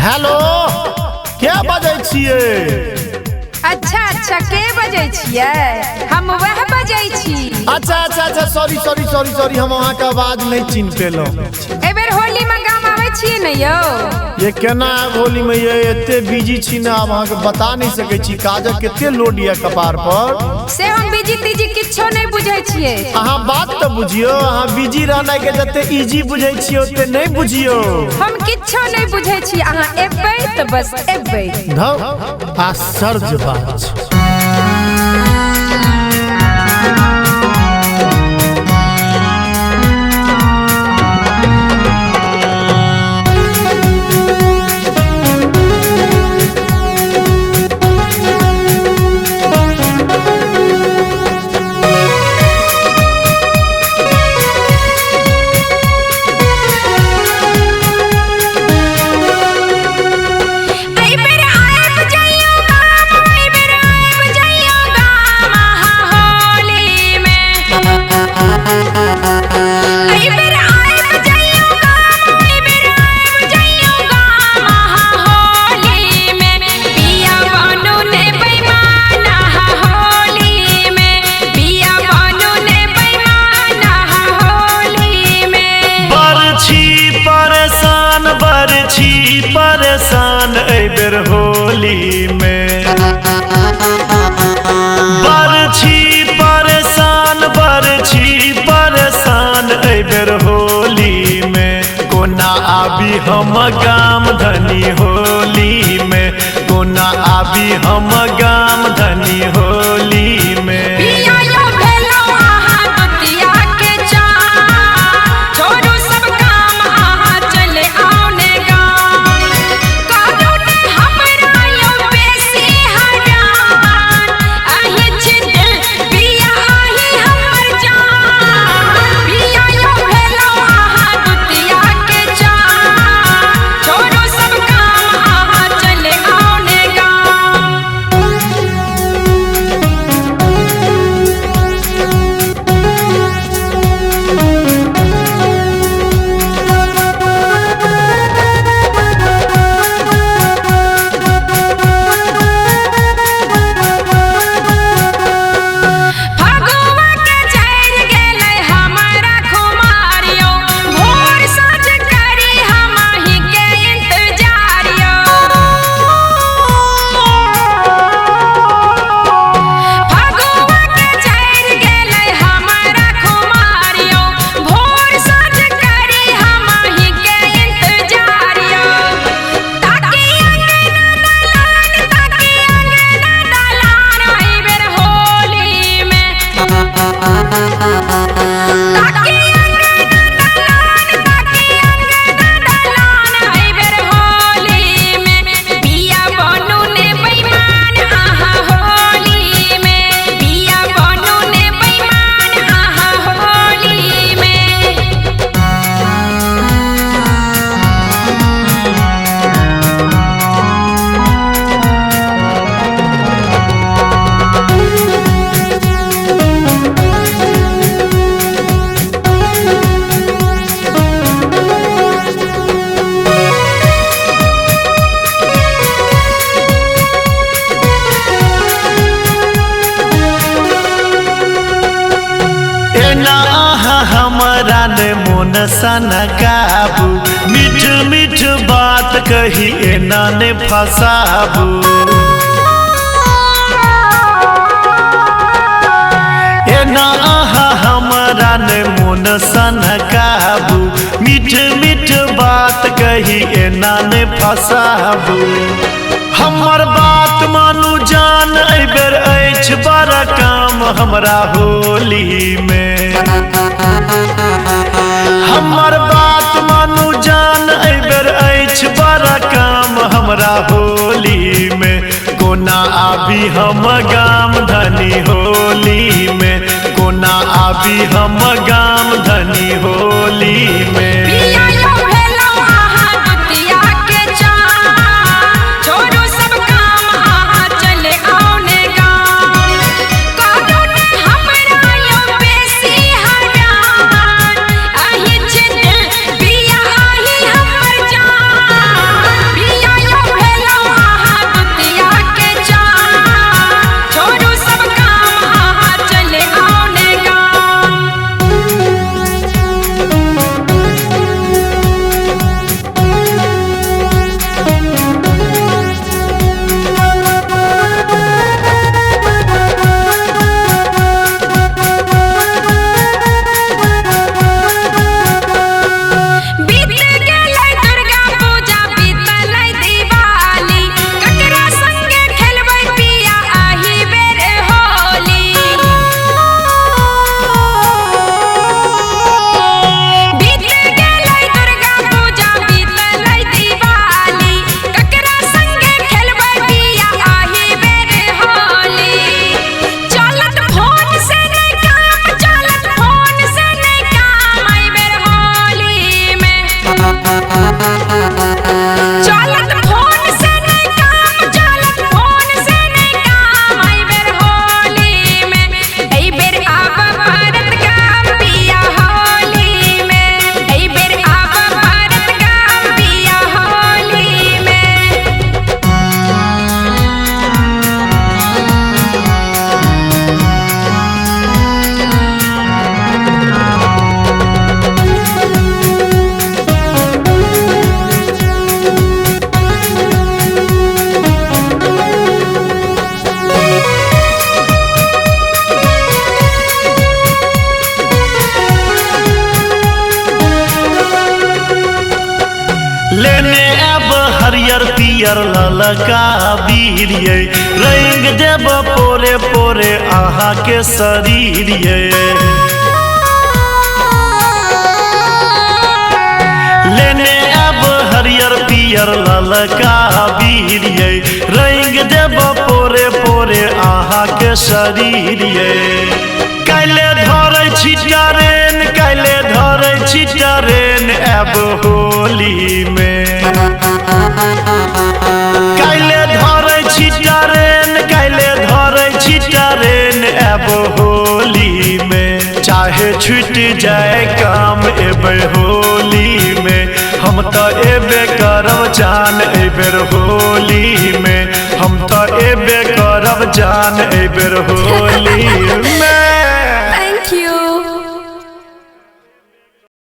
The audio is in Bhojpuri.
हेलो क्या बजै छियै? अच्छा के बजै छियै? हम वह बजै छी। अच्छा सॉरी हम अहाँ के आवाज नहीं चिन्ह पेलहुँ। ए बेर होली में गाम आवे छियै न यौ? ये केना आब होली में ये एते बिजी छी ना, अब अहाँ के बता नहीं सकै छी। काजक केते लोड ये कपार पर से हम बिजी तीजी किछो नहीं बुझै छियै। अहाँ बात तो बुझियो, अहाँ बिजी रहनाइ के जते इजी बुझै छियै ओते नहीं बुझियो। हम किछो नहीं बुझै छी, अहाँ एबै त बस एबै। धौ आश्चर्य बात छै। परेशान एबर होली में बरछी परेशान एबर होली में। कोना आबी हम गाम धनी होली में, कोना आबी हम गाम धनी होली में। हमरा ने मोन सन काबू, मीठ मीठ बात कही एना ने फसाबू। एना हमरा ने मोन सन काबू, मीठ मीठ बात कही एना ने फसाबू। हमर बात मानू जान एबर अछि बड़ा काम हमरा होली में। हमर बात मानू जान एबर अछि बड़ा काम हमरा होली में। कोना आबी हम गाम धनी होली में, कोना आबी हम गाम धनी होली में। बिया लेने अब हरियर पियर ललका बीर ये रंग देब पोरे पोरे अहाँ के शरीर ये लेने अब हरियर पियर ललका बीर ये रंग देब पोरे पोरे अहाँ के शरीर ये काल्हे धरै छी ट्रेन काल्हे धरै छी ट्रेन अब होली में काल्हे धरै छी ट्रेन काल्हे धरै छी ट्रेन अब होली में चाहे छूट जाए काम एबे होली में हम तो एबे करब जान एबेर होली में हम तो एबे करब जान एबेर होली में